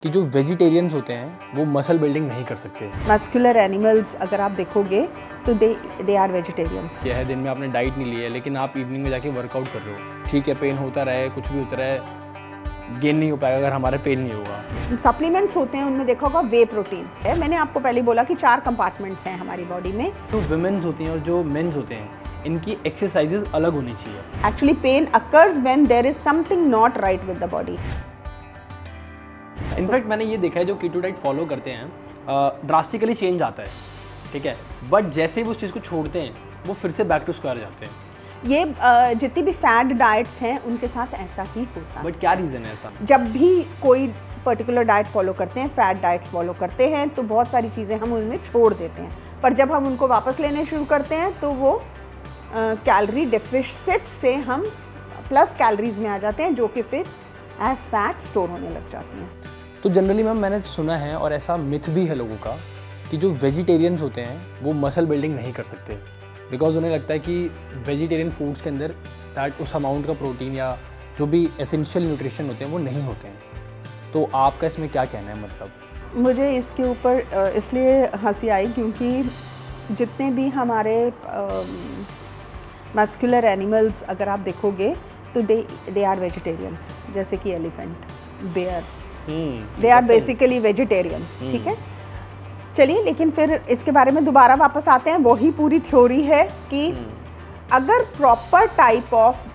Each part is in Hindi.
कि जो वेजिटेरियंस होते हैं वो मसल बिल्डिंग नहीं कर सकते। मस्कुलर एनिमल्स अगर आप देखोगे तो दे आर वेजिटेरियंस। यह है दिन में आपने डाइट नहीं ली है लेकिन आप इवनिंग में जाके वर्कआउट कर रहे हो, ठीक है पेन होता रहे कुछ भी होता रहे, गेन नहीं हो पाएगा अगर हमारे पेन नहीं होगा। सप्लीमेंट्स होते हैं उनमें देखा होगा वे प्रोटीन है। मैंने आपको पहले बोला कि 4 कंपार्टमेंट्स हैं हमारी बॉडी में। जो विमेंस होती हैं और जो मेंस होते हैं इनकी एक्सरसाइजेज अलग होनी चाहिए। Actually pain occurs when there is something not right with the body. In fact मैंने ये देखा है जो कीटो डाइट फॉलो करते हैं ड्रास्टिकली चेंज आता है, ठीक है, बट जैसे ही वो उस चीज़ को छोड़ते हैं वो फिर से बैक टू स्क्वायर जाते हैं। ये जितनी भी फैट डाइट्स हैं उनके साथ ऐसा ही होता है। बट क्या रीज़न है ऐसा? जब भी कोई पर्टिकुलर डाइट फॉलो करते हैं, फैट डाइट्स फॉलो करते हैं, तो बहुत सारी चीज़ें हम उनमें छोड़ देते हैं, पर जब हम उनको वापस लेने शुरू करते हैं तो वो कैलोरी डेफिसिट से हम प्लस कैलोरीज में आ जाते हैं जो कि फिर एज फैट स्टोर होने लग जाती हैं। तो जनरली मैम मैंने सुना है और ऐसा मिथ भी है लोगों का कि जो वेजिटेरियंस होते हैं वो मसल बिल्डिंग नहीं कर सकते, बिकॉज उन्हें लगता है कि वेजिटेरियन फूड्स के अंदर दैट उस अमाउंट का प्रोटीन या जो भी एसेंशियल न्यूट्रिशन होते हैं वो नहीं होते हैं। तो आपका इसमें क्या कहना है? मतलब मुझे इसके ऊपर इसलिए हंसी आई क्योंकि जितने भी हमारे मस्कुलर एनिमल्स अगर आप देखोगे तो दे आर वेजिटेरियंस, जैसे कि elephant, bears, they are basically vegetarians. ठीक है, चलिए, लेकिन फिर इसके बारे में दोबारा वापस आते हैं। वही पूरी थ्योरी है कि अगर proper type of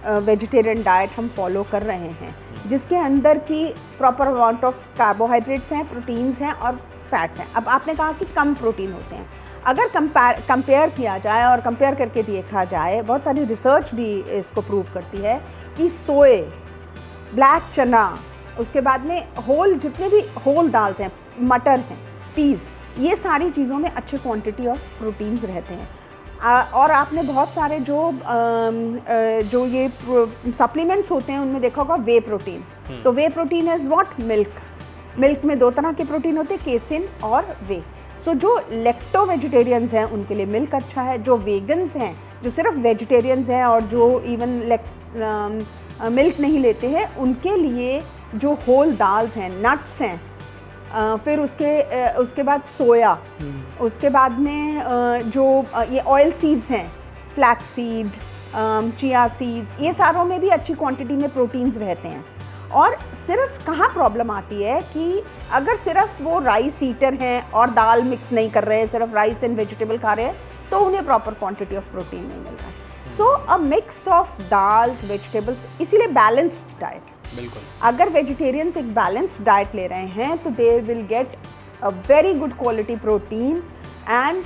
vegetarian diet हम फॉलो कर रहे हैं जिसके अंदर की प्रॉपर अमाउंट ऑफ कार्बोहाइड्रेट्स हैं, प्रोटीन्स हैं और फैट्स हैं। अब आपने कहा कि कम प्रोटीन होते हैं, अगर कंपेयर किया जाए और कंपेयर करके देखा जाए, बहुत सारी रिसर्च भी इसको प्रूव करती है कि सोए, ब्लैक चना, उसके बाद में होल जितने भी होल दाल्स हैं, मटर हैं, पीस, ये सारी चीज़ों में अच्छे क्वांटिटी ऑफ प्रोटीन्स रहते हैं। और आपने बहुत सारे जो ये सप्लीमेंट्स होते हैं उनमें देखा होगा वे प्रोटीन। तो वे प्रोटीन इज़ व्हाट? मिल्क में 2 तरह के प्रोटीन होते हैं, केसिन और वे। सो जो लेक्टो वेजिटेरियंस हैं उनके लिए मिल्क अच्छा है। जो वेगन्स हैं, जो सिर्फ वेजिटेरियंस हैं और जो इवन मिल्क नहीं लेते हैं, उनके लिए जो होल दाल्स हैं, नट्स हैं, फिर उसके बाद सोया, उसके बाद में जो ये ऑयल सीड्स हैं, फ्लैक्स सीड, चिया सीड्स, ये सारों में भी अच्छी क्वांटिटी में प्रोटीन्स रहते हैं। और सिर्फ कहाँ प्रॉब्लम आती है कि अगर सिर्फ वो राइस ईटर हैं और दाल मिक्स नहीं कर रहे हैं, सिर्फ राइस एंड वेजिटेबल खा रहे हैं, तो उन्हें प्रॉपर क्वांटिटी ऑफ प्रोटीन नहीं मिल रहा है। So a mix of dals, vegetables, इसीलिए बैलेंस्ड डाइट। बिल्कुल, अगर वेजिटेरियंस एक बैलेंस्ड डाइट ले रहे हैं तो they will get a very good quality protein and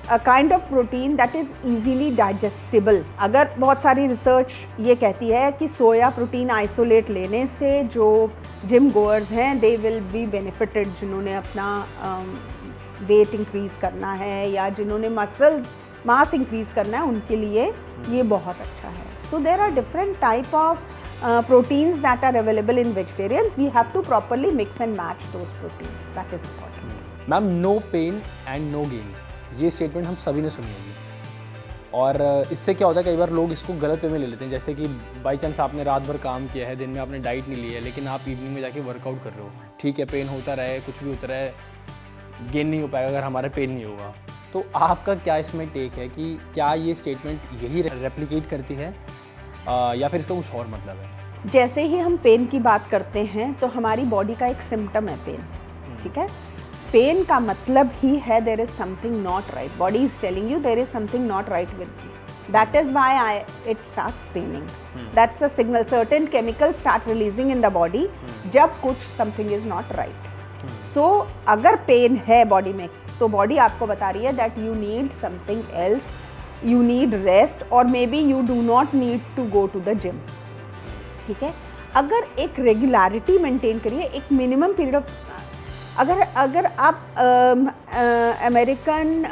a kind of protein that is easily digestible. अगर बहुत सारी रिसर्च ये कहती है कि सोया प्रोटीन आइसोलेट लेने से जो जिम गोअर्स हैं दे विल बी बेनिफिटेड, जिन्होंने अपना वेट इंक्रीज़ करना है या जिन्होंने मसल्स मास इंक्रीज़ करना है, उनके लिए ये बहुत अच्छा है। So there are different type of proteins that are available in vegetarians. We have to properly mix and match those proteins. That is important. Ma'am, no pain and no gain, ये स्टेटमेंट हम सभी ने सुनी होगी और इससे क्या होता है, कई बार लोग इसको गलत वे में ले लेते हैं। जैसे कि बाई चांस आपने रात भर काम किया है, दिन में आपने डाइट नहीं ली है, लेकिन आप इवनिंग में जाके वर्कआउट कर रहे हो, ठीक है पेन होता रहे कुछ भी होता रहे, गेन नहीं हो पाएगा अगर हमारे पेन नहीं होगा। तो आपका क्या इसमें टेक है कि क्या ये स्टेटमेंट यही रेप्लिकेट करती है या फिर इसका कुछ और मतलब है? जैसे ही हम पेन की बात करते हैं तो हमारी बॉडी का एक सिम्टम है पेन। ठीक है, पेन का मतलब ही है there is something not right. Body is telling you there is something not right with you. That is why it starts paining. That's a signal. Certain chemicals start releasing in the body जब कुछ something is not right. So अगर पेन है बॉडी में तो बॉडी आपको बता रही है that you need something else, you need rest or maybe you do not need to go to the gym. ठीक है, अगर एक रेगुलरिटी मेंटेन करिए, एक मिनिमम पीरियड ऑफ, अगर आप अमेरिकन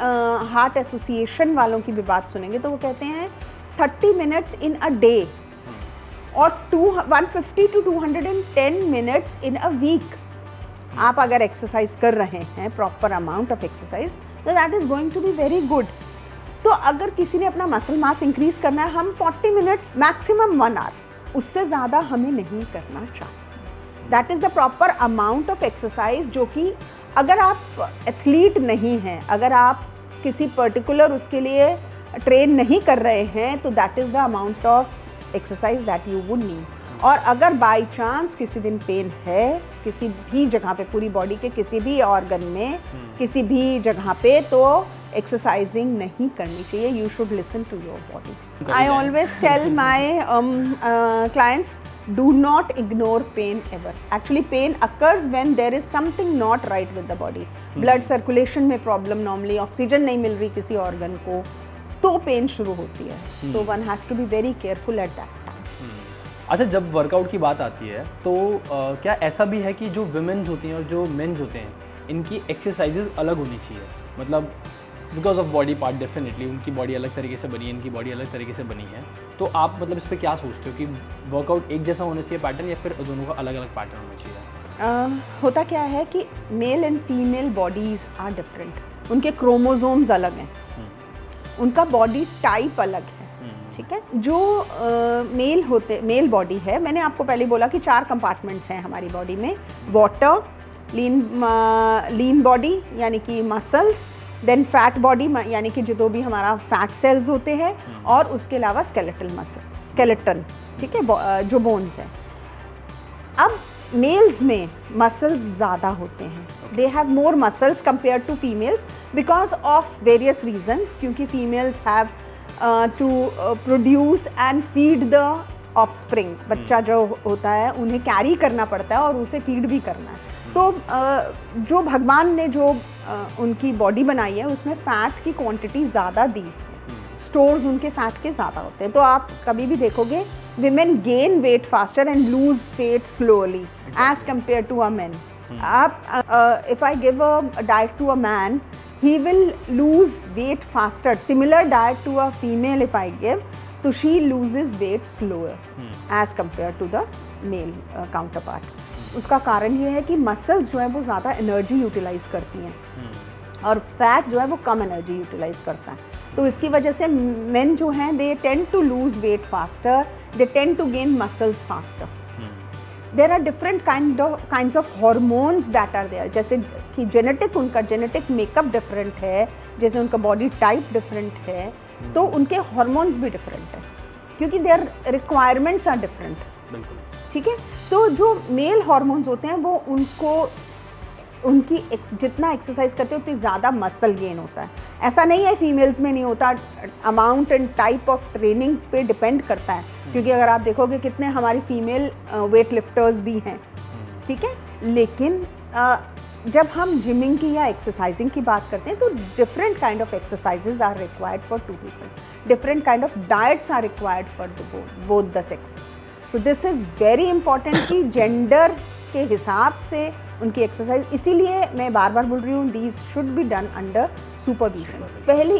हार्ट एसोसिएशन वालों की भी बात सुनेंगे तो वो कहते हैं 30 मिनट्स इन अ डे और 150 to 210 minutes in a week आप अगर एक्सरसाइज कर रहे हैं, प्रॉपर अमाउंट ऑफ एक्सरसाइज, तो that is going to be very good. तो अगर किसी ने अपना मसल मास इंक्रीज करना है, हम 40 मिनट्स मैक्सिमम 1 आवर, उससे ज़्यादा हमें नहीं करना चाहिए। That is the proper amount of exercise, जो कि अगर आप एथलीट नहीं हैं, अगर आप किसी पर्टिकुलर उसके लिए ट्रेन नहीं कर रहे हैं, तो that is the amount of exercise that you would need. और अगर बाय चांस किसी दिन पेन है किसी भी जगह पे, पूरी बॉडी के किसी भी ऑर्गन में, किसी भी जगह पे, तो एक्सरसाइजिंग नहीं करनी चाहिए। You should listen to your body. I always tell my clients, do not ignore pain ever. Actually pain occurs when there is something not right with the body. Blood circulation में problem, normally oxygen नहीं मिल रही किसी organ को, तो पेन शुरू होती है। So one has to be very careful at that time. अच्छा, जब वर्कआउट की बात आती है तो क्या ऐसा भी है कि जो विमेन्स होती हैं और जो मेंस होते हैं, इनकी एक्सरसाइजेज अलग होनी चाहिए? मतलब because of body part, definitely उनकी बॉडी अलग तरीके से बनी है, इनकी बॉडी अलग तरीके से बनी है, तो आप मतलब इस पर क्या सोचते हो कि वर्कआउट एक जैसा होना चाहिए पैटर्न, या फिर दोनों का अलग अलग पैटर्न होना चाहिए? होता क्या है कि male and female bodies are different, उनके क्रोमोसोम्स अलग हैं, उनका बॉडी टाइप अलग है, ठीक है। जो मेल बॉडी है, मैंने आपको पहले बोला कि 4 कंपार्टमेंट्स हैं हमारी बॉडी में, वाटर, लीन बॉडी यानी कि मसल्स, देन फैट बॉडी यानी कि जो भी हमारा फैट सेल्स होते हैं, और उसके अलावा स्केलेटन, ठीक है, जो बोन्स हैं। अब मेल्स में मसल्स ज़्यादा होते हैं, they have more muscles compare to females because of various reasons, क्योंकि females have to produce and feed the offspring, बच्चा जो होता है उन्हें कैरी करना पड़ता है और उसे फीड भी करना है। तो जो भगवान ने जो उनकी बॉडी बनाई है उसमें फ़ैट की क्वांटिटी ज़्यादा दी है, स्टोर्स उनके फ़ैट के ज़्यादा होते हैं। तो आप कभी भी देखोगे women gain weight faster and lose weight slowly as compare to a man. आप if I give a diet to a man, he will lose weight faster. Similar diet to a female if I give, तो she loses weight slower as compared to the male counterpart. उसका कारण ये है कि मसल्स जो है वो ज़्यादा एनर्जी यूटिलाइज करती हैं और फैट जो है वो कम एनर्जी यूटिलाइज करता है। तो इसकी वजह से मेन जो हैं they tend to lose weight faster, they tend to gain muscles faster. There are different kinds of hormones that are there, जैसे कि उनका जेनेटिक मेकअप डिफरेंट है, जैसे उनका बॉडी टाइप डिफरेंट है, तो उनके हॉर्मोन्स भी डिफरेंट है क्योंकि देयर रिक्वायरमेंट्स आर डिफरेंट। बिल्कुल, ठीक है। तो जो मेल हॉर्मोन्स होते हैं वो उनकी जितना एक्सरसाइज करते हैं उतनी ज़्यादा मसल गेन होता है। ऐसा नहीं है फीमेल्स में नहीं होता, amount and type of training पे डिपेंड करता है, क्योंकि अगर आप देखोगे कितने हमारी फीमेल वेट लिफ्टर्स भी हैं, ठीक है। लेकिन जब हम जिमिंग की या एक्सरसाइजिंग की बात करते हैं तो different kind of exercises are required for 2 people, different kind of diets are required for both the sexes. So this is very important कि जेंडर के हिसाब से उनकी एक्सरसाइज, इसीलिए मैं बार बार बोल रही हूँ these should be done under supervision. पहली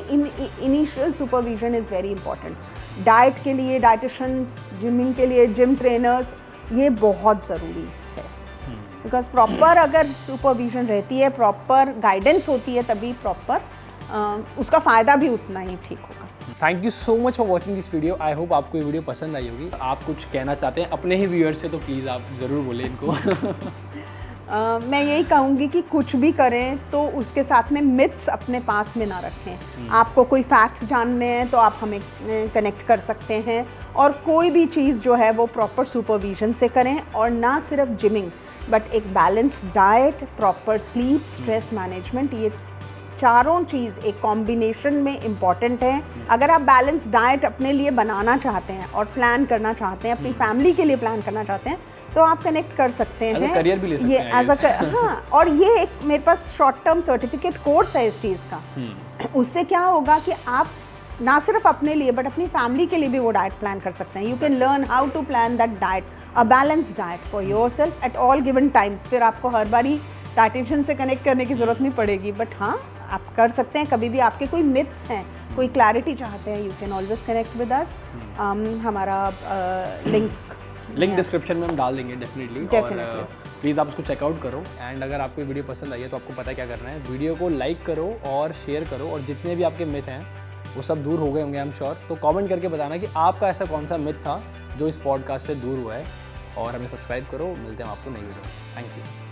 initial supervision is very important. Diet के लिए डाइटिशियंस, जिमिंग के लिए जिम ट्रेनर्स, ये बहुत ज़रूरी है बिकॉज प्रॉपर अगर सुपरविजन रहती है, प्रॉपर गाइडेंस होती है, तभी प्रॉपर उसका फ़ायदा भी उतना ही ठीक होगा। Thank you so much for watching this video. I hope आपको ये वीडियो पसंद आई होगी। आप कुछ कहना चाहते हैं अपने ही व्यूअर्स से तो प्लीज़ आप ज़रूर बोलें इनको। मैं यही कहूँगी कि कुछ भी करें तो उसके साथ में मिथ्स अपने पास में ना रखें। आपको कोई फैक्ट्स जानने हैं तो आप हमें कनेक्ट कर सकते हैं, और कोई भी चीज़ जो है वो प्रॉपर सुपरविजन से करें, और ना सिर्फ जिमिंग बट एक balanced diet, proper sleep, stress management, ये चारों चीज़ एक कॉम्बिनेशन में इम्पॉर्टेंट है। अगर आप बैलेंस डाइट अपने लिए बनाना चाहते हैं और प्लान करना चाहते हैं, अपनी फैमिली के लिए प्लान करना चाहते हैं, तो आप कनेक्ट कर सकते हैं। करियर भी ले सकते हैं एज अ हाँ, और ये एक मेरे पास शॉर्ट टर्म सर्टिफिकेट कोर्स है इस चीज़ का। उससे क्या होगा कि आप ना सिर्फ अपने लिए बट अपनी फैमिली के लिए भी वो डाइट प्लान कर सकते हैं। You can learn how to plan that diet, a balance diet for yourself at all given times. फिर आपको हर बारी डाइटिशियन से कनेक्ट करने की ज़रूरत नहीं पड़ेगी, बट हाँ आप कर सकते हैं। कभी भी आपके कोई मिथ्स हैं, कोई क्लैरिटी चाहते हैं, you can always connect with us. हमारा लिंक डिस्क्रिप्शन में हम डाल देंगे डेफिनेटली। और प्लीज़ आप उसको चेकआउट करो। एंड अगर आपको ये वीडियो पसंद आई है तो आपको पता है क्या करना है, वीडियो को लाइक करो और शेयर करो, और जितने भी आपके मिथ हैं वो सब दूर हो गए होंगे आई एम श्योर। तो कमेंट करके बताना कि आपका ऐसा कौन सा मिथ था जो इस पॉडकास्ट से दूर हुआ है। और हमें सब्सक्राइब करो। मिलते हैं हम आपको नई वीडियो में। Thank you.